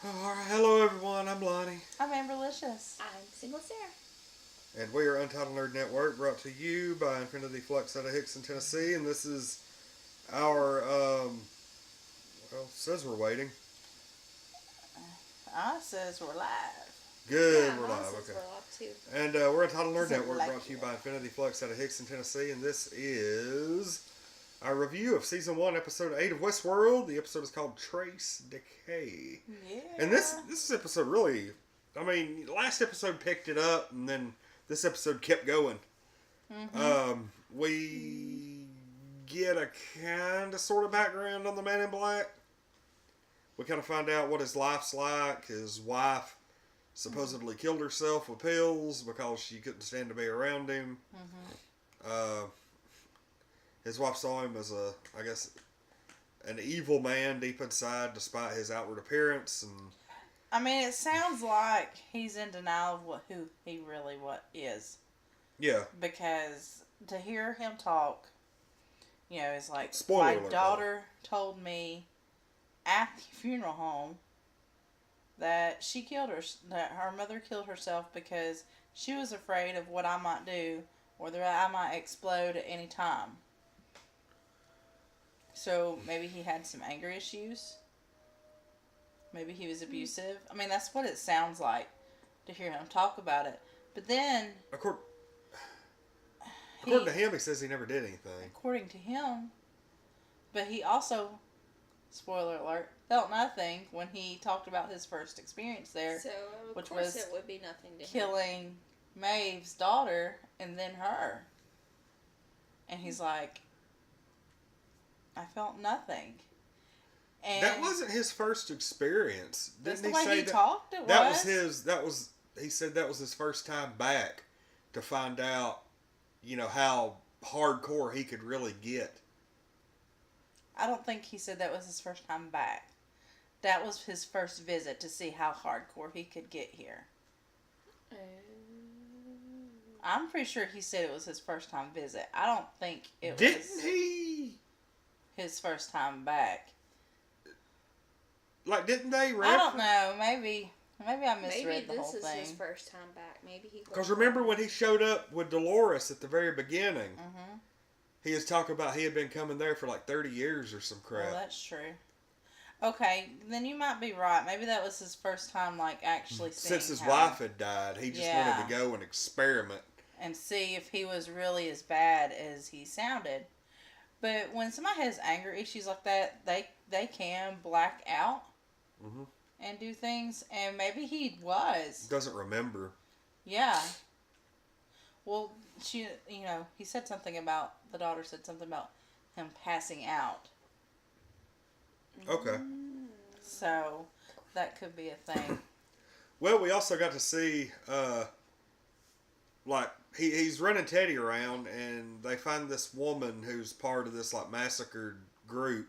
Alright, hello everyone, I'm Lonnie. I'm Amberlicious. I'm Single Sarah. And we are Untitled Nerd Network, brought to you by Infinity Flux out of Hickson, Tennessee. And this is our, it says we're waiting. Says we're live. Good, Yeah, we're mine live, says okay. we're live too. And we're Untitled Nerd Is it Network, like brought to you it? by Infinity Flux out of Hickson, Tennessee. And this is our review of Season 1, Episode 8 of Westworld. The episode is called Trace Decay. Yeah. And this episode really, last episode picked it up, and then this episode kept going. Mm-hmm. We get a kind of sort of background on the Man in Black. We kind of find out what his life's like. His wife supposedly killed herself with pills because she couldn't stand to be around him. Mm-hmm. His wife saw him as an evil man deep inside, despite his outward appearance. And It sounds like he's in denial of who he really is. yeah, Because to hear him talk, it's like, Spoiler my alert, daughter told me at the funeral home that that her mother killed herself because she was afraid of what I might do or that I might explode at any time. So maybe he had some anger issues. Maybe he was abusive. That's what it sounds like to hear him talk about it. But then, according to him, he says he never did anything. according to him, but he also, spoiler alert, felt nothing when he talked about his first experience there, So, which of course was it would be nothing to him. killing Maeve's daughter and then her. And he's like, I felt nothing. And That wasn't his first experience. that's Didn't the he way say he that? talked. He said that was his first time back to find out, how hardcore he could really get. I don't think he said that was his first time back. That was his first visit to see how hardcore he could get here. I'm pretty sure he said it was his first time visit. I don't think it Didn't was he? his first time back. Like, didn't they? I don't know. Maybe I misread Maybe the whole this is thing. his first time back. Maybe he. Because remember when he showed up with Dolores at the very beginning? Mm-hmm. He was talking about he had been coming there for like 30 years or some crap. Well, that's true. Okay, then you might be right. Maybe that was his first time, actually seeing Since his how, wife had died, he just wanted to go and experiment. and see if he was really as bad as he sounded. But when somebody has anger issues like that, they can black out and do things, and maybe he was. Doesn't remember. Yeah. Well, he said something about, the daughter said something about him passing out. Okay. So, that could be a thing. Well, we also got to see, he's running Teddy around, and they find this woman who's part of this, massacred group.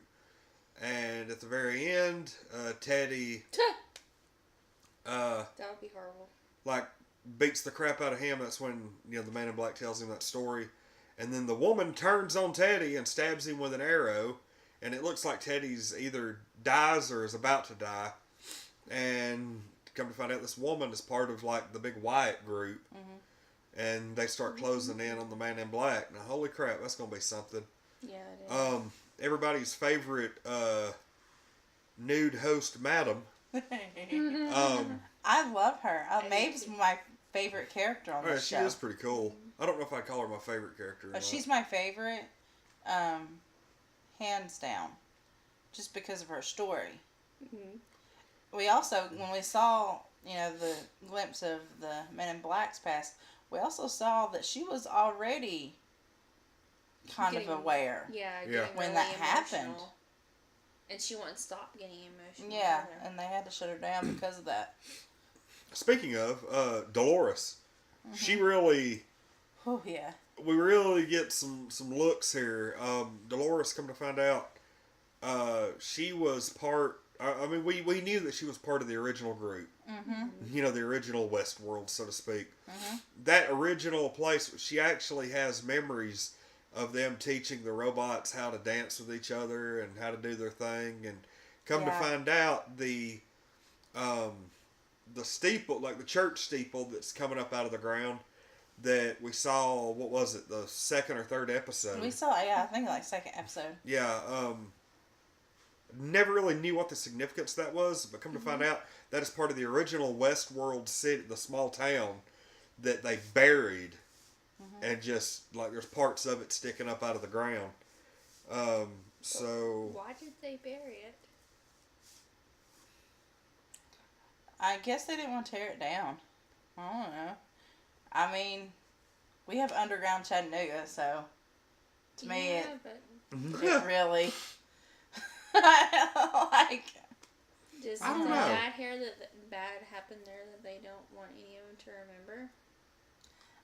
And at the very end, Teddy, That would be horrible. beats the crap out of him. That's when, the Man in Black tells him that story. And then the woman turns on Teddy and stabs him with an arrow. And it looks like Teddy's either dies or is about to die. And come to find out, this woman is part of, the big Wyatt group. Mm-hmm. And they start closing in on the Man in Black. Now, holy crap, that's going to be something. Yeah, it is. Everybody's favorite nude host, Madam. I love her. Maeve's my favorite character on this She show. is pretty cool. I don't know if I'd call her my favorite character or not. She's my favorite, hands down, just because of her story. Mm-hmm. We also, when we saw, the glimpse of the Men in Black's past, we also saw that she was already kind of aware. Yeah, when really that happened. emotional. And she wouldn't stop getting emotional. Yeah, and they had to shut her down because of that. Speaking of, Dolores, she really... Oh, yeah. We really get some looks here. Dolores, come to find out, she was part... we knew that she was part of the original group. Mm-hmm. The original Westworld, so to speak. Mm-hmm. That original place, she actually has memories of them teaching the robots how to dance with each other and how to do their thing. And come to find out, the the steeple, like the church steeple that's coming up out of the ground that we saw, what was it, the second or third episode? We saw, yeah, I think like second episode. Yeah, never really knew what the significance of that was, but come to find out, that is part of the original Westworld city, the small town that they buried, and just, like, there's parts of it sticking up out of the ground. So... Why did they bury it? I guess they didn't want to tear it down. I don't know. I mean, we have underground Chattanooga, so to me, it really like. Does I don't the know. bad happen there that they don't want any of them to remember?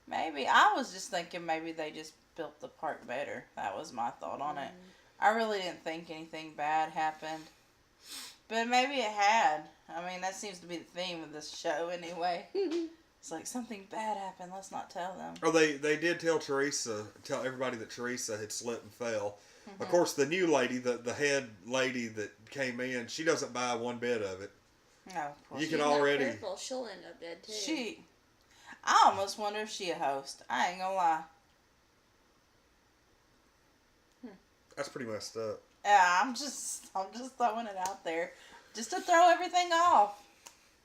Maybe I was just thinking maybe they just built the park better. That was my thought on it. I really didn't think anything bad happened, but maybe it had. I mean, that seems to be the theme of this show anyway. It's like something bad happened. Let's not tell them. Oh, they did tell everybody that Teresa had slipped and fell. Of course, the new lady, the head lady that came in, she doesn't buy one bit of it. No, of course. You She's can not already. careful, she'll end up dead too. I almost wonder if she a host. I ain't gonna lie. That's pretty messed up. Yeah, I'm just throwing it out there, just to throw everything off.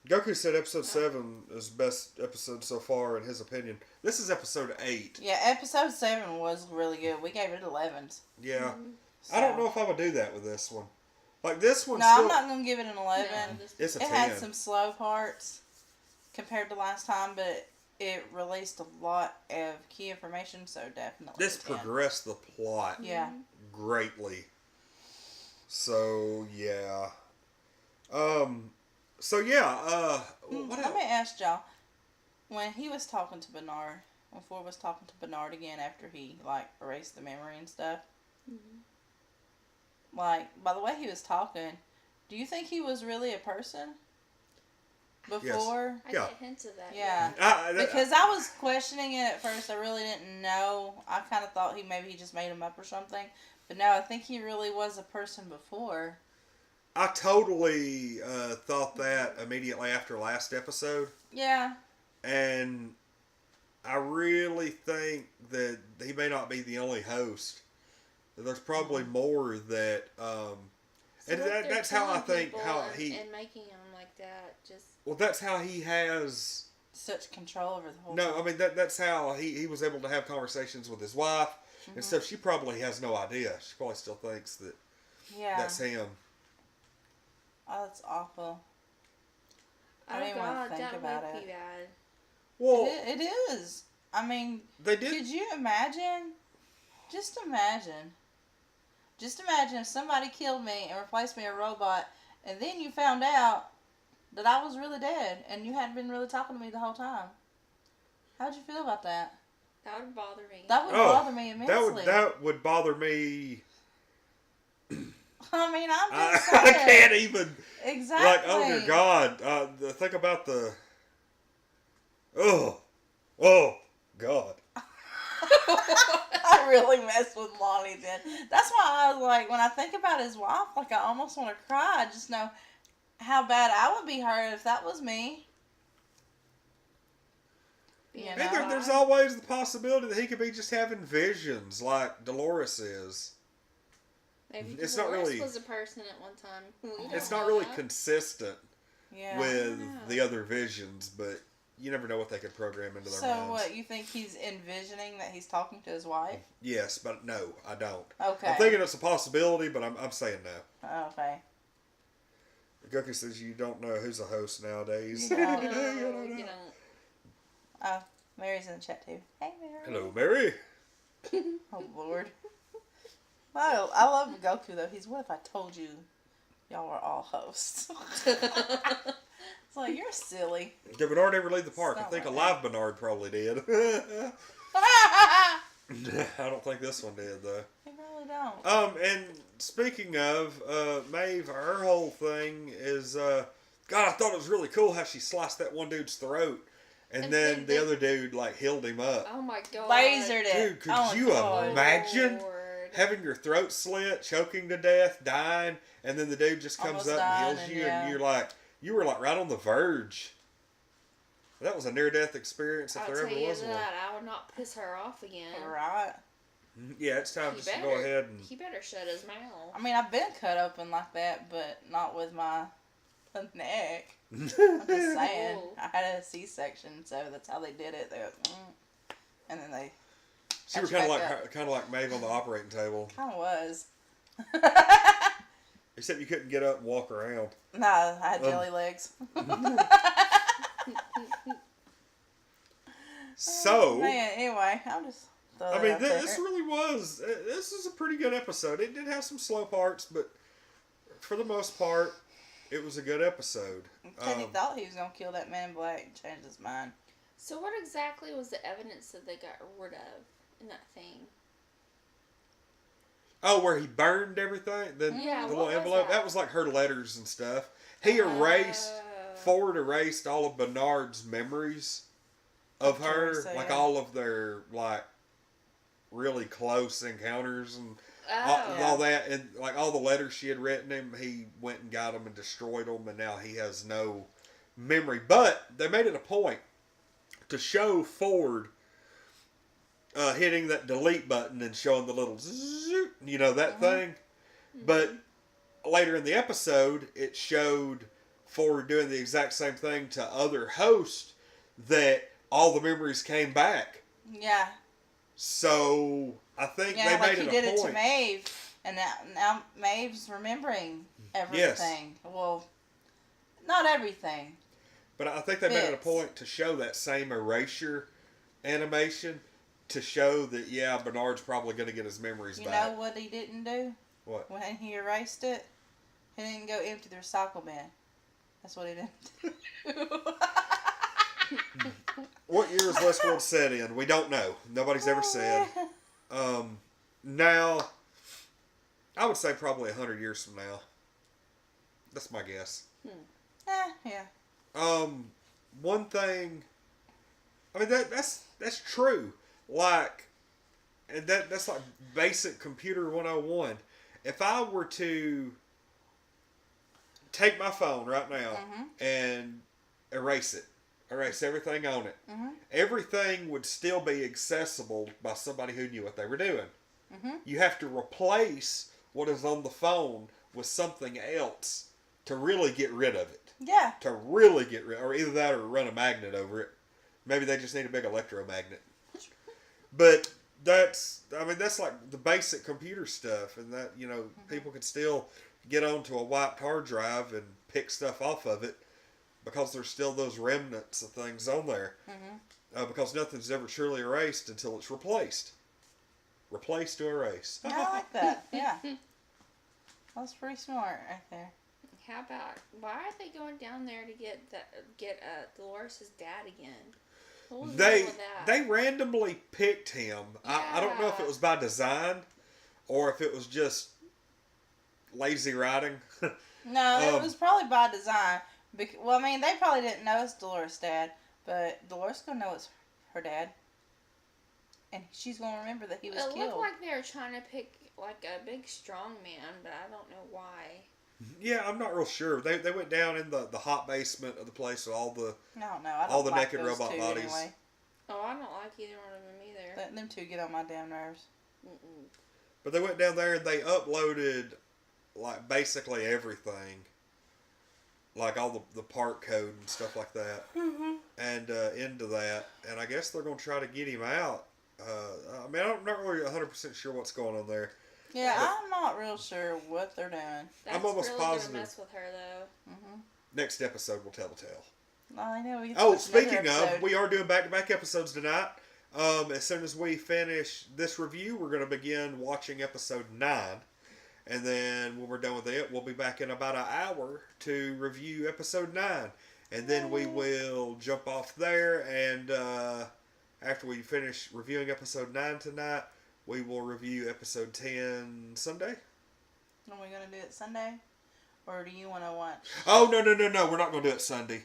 Goku said episode 7 is the best episode so far in his opinion. This is episode 8. Yeah, episode 7 was really good. We gave it 11s. Yeah. So. I don't know if I would do that with this one. Like this one. No, I'm not gonna give it an 11. No, It's a it 10. had some slow parts compared to last time, but it released a lot of key information, so definitely. This a 10. progressed the plot Yeah. greatly. So yeah. So yeah. What Let else? me ask y'all. When he was talking to Bernard, when Ford was talking to Bernard again after he like erased the memory and stuff. Like, by the way he was talking, do you think he was really a person? Before? I Yeah. get hints of that. Yeah. Because I was questioning it at first. I really didn't know. I kind of thought maybe he just made him up or something. But no, I think he really was a person before. I totally thought that immediately after last episode. Yeah. And I really think that he may not be the only host. There's probably more that... and that's how I think and making him like that, just... Well, that's how he has... Such control over the whole No, thing. I mean, that's how he was able to have conversations with his wife and stuff. She probably has no idea. She probably still thinks that that's him. Oh, that's awful. I Oh don't even want God, to think that about would be it. bad. Well, It is. I mean, they did... could you imagine? Just imagine. Just imagine if somebody killed me and replaced me a robot, and then you found out that I was really dead, and you hadn't been really talking to me the whole time. How'd you feel about that? That would bother me. That would bother me immensely. That would bother me. I mean, I'm I just saying. can't even. Exactly. Like, oh dear God! Think about the. Oh, God! I really messed with Lonnie then. That's why I was like, when I think about his wife, like I almost want to cry. I just know how bad I would be hurt if that was me. You know? And there's always the possibility that he could be just having visions, like Dolores is. Maybe It's Dolores not really- was a person at one time. It's not really consistent Yeah. with the other visions, but you never know what they could program into their So minds. what, you think he's envisioning that he's talking to his wife? Yes, but no, I don't. Okay. I'm thinking it's a possibility, but I'm saying no. Okay. Goku says you don't know who's a host nowadays. No. No, you don't. Oh, Mary's in the chat too. Hey, Mary. Hello, Mary. Oh, Lord. Well, I love Goku, though. He's, what if I told you y'all were all hosts? It's like, you're silly. Did Bernard ever leave the park? I Not think a like live Bernard probably did. I don't think this one did, though. You really don't. And speaking of, Maeve, her whole thing is, God, I thought it was really cool how she sliced that one dude's throat. And then the other dude, like, healed him up. Oh my God. Lasered it. Dude, could Oh, you God. imagine Lord. having your throat slit, choking to death, dying, and then the dude just comes Almost up and dying, heals and you, yeah. and you're like, you were like right on the verge. That was a near-death experience if I'll there tell ever you was that I would not piss her off again. Right. one. Yeah, it's time He just to better, go ahead and. He better shut his mouth. I mean, I've been cut open like that, but not with my neck. I'm just saying. Ooh. I had a C-section, so that's how they did it. They went, and then they. So you were kind of like Maeve on the operating table, Kind of was. except you couldn't get up and walk around. No, I had jelly legs. So, Man, anyway, I'm just. I mean, this really was. This is a pretty good episode. It did have some slow parts, but for the most part, it was a good episode. Teddy thought he was gonna kill that man in black and changed his mind. So what exactly was the evidence that they got rid of in that thing? Oh, where he burned everything? The Yeah, little what was envelope? that? That was like her letters and stuff. He erased, Ford erased all of Bernard's memories of her. Teresa, like yeah. all of their, like, really close encounters and Oh. all that. And, like, all the letters she had written him, he went and got them and destroyed them. And now he has no memory. But they made it a point to show Ford hitting that delete button and showing the little zzz, you know, that thing. But later in the episode, it showed Ford doing the exact same thing to other hosts that all the memories came back. Yeah. So I think Yeah, they like made he it did a it to point. Maeve, and now Maeve's remembering everything. Well, not everything. But I think they made it a Bits. point to show that same erasure animation to show that, yeah, Bernard's probably going to get his memories You back. know what he didn't do? What? When he erased it, he didn't go empty the recycle bin. That's what he didn't do. What year is Westworld set in? We don't know. Nobody's ever said. Now, I would say probably 100 years from now. That's my guess. Yeah. One thing, I mean that's true. Like, and that's like basic computer 101. If I were to take my phone right now and erase everything on it, everything would still be accessible by somebody who knew what they were doing. You have to replace what is on the phone with something else to really get rid of it. Yeah. To really get rid, or either that or run a magnet over it. Maybe they just need a big electromagnet. But that's like the basic computer stuff, and that, you know, people could still get onto a wiped hard drive and pick stuff off of it because there's still those remnants of things on there. Because nothing's ever truly erased until it's replaced. Replace to erase. I like that. Yeah. That's pretty smart right there. How about, why are they going down there to get Dolores' dad again? What was the deal with that? They randomly picked him. I don't know if it was by design or if it was just lazy writing. No, it was probably by design. Well, I mean, they probably didn't know it's Dolores' dad, but Dolores gonna know it's her dad, and she's gonna remember that he was killed. It looked like they were trying to pick like a big strong man, but I don't know why. Yeah, I'm not real sure. They went down in the hot basement of the place with all the No, I don't all the like naked those robot two bodies. Anyway. Oh, I don't like either one of them either. Let them two get on my damn nerves. But they went down there and they uploaded like basically everything, like all the part code and stuff like that, and into that. And I guess they're gonna try to get him out. I mean, I'm not really 100% sure what's going on there. Yeah, I'm not real sure what they're doing. That's almost really positive. gonna mess with her though. Next episode will tell the tale. I know. We Speaking of, we are doing back-to-back episodes tonight. As soon as we finish this review, we're going to begin watching episode 9. And then when we're done with it, we'll be back in about an hour to review episode 9. And then we will jump off there. And after we finish reviewing episode 9 tonight, we will review episode 10 Sunday. Are we going to do it Sunday? Or do you want to watch? Oh, no. We're not going to do it Sunday.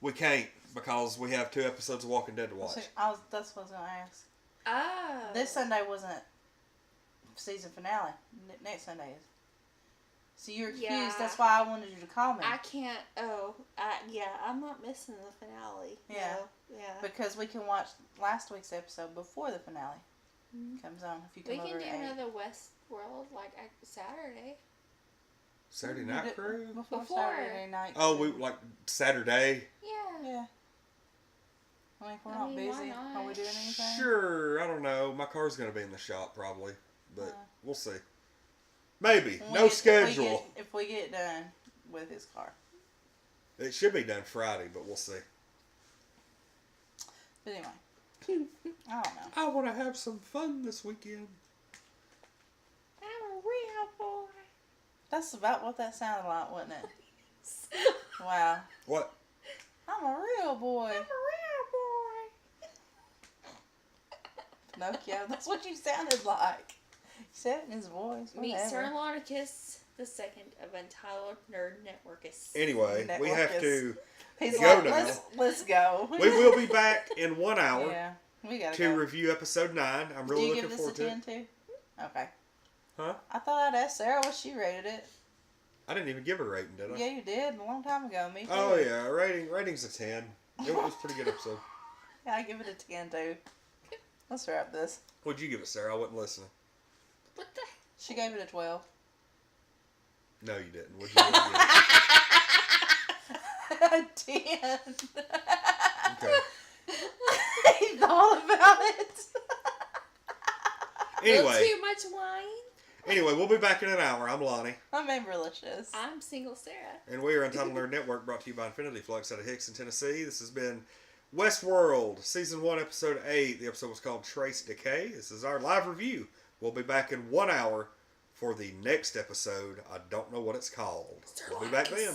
We can't because we have 2 episodes of Walking Dead to watch. That's what I was going to ask. Oh. This Sunday wasn't season finale. Next Sunday is. So you're confused. Yeah. That's why I wanted you to call me. I can't. I'm not missing the finale. Yeah. No, yeah. Because we can watch last week's episode before the finale comes on. If you come We over can do at 8. another Westworld Saturday Saturday. Night Crew? Before Before. Saturday night. Oh, Crew. we like Saturday? Yeah. Yeah. I mean, if we're I not mean, busy, why not? are we doing anything? Sure, I don't know. My car's going to be in the shop probably, but Uh. we'll see. Maybe. When No we schedule. if we get done with his car. It should be done Friday, but we'll see. But anyway. I don't know. I want to have some fun this weekend. I'm a real boy. That's about what that sounded like, wasn't it? Wow. What? I'm a real boy. I'm a real boy. Pinocchio, that's what you sounded like. He said it in his voice. Meet Whatever. Sir Lonnicus the second of Untitled Nerd Networkus. Anyway, we have to He's go like, now. let's go. We will be back in 1 hour Yeah, we gotta to go. review episode 9. I'm Do really you looking give this a forward to 10 it. too? Okay. Huh? I thought I'd ask Sarah what she rated it. I didn't even give it a rating, did I? Yeah, you did a long time ago. Me too. Oh yeah, rating's a 10. It was a pretty good episode. Yeah, I give it a 10 too. Let's wrap this. What'd you give it, Sarah? I wasn't listening. What the? She gave it a 12. No, you didn't. What'd you give it? A 10. Okay. He thought about it. Anyway, Too much wine. we'll be back in an hour. I'm Lonnie. I'm Amberlicious. I'm single Sarah. And we are Untitled Nerd Network, brought to you by Infinity Flux out of Hickson, Tennessee. This has been Westworld, Season 1, Episode 8. The episode was called Trace Decay. This is our live review. We'll be back in 1 hour for the next episode. I don't know what it's called. We'll be back then.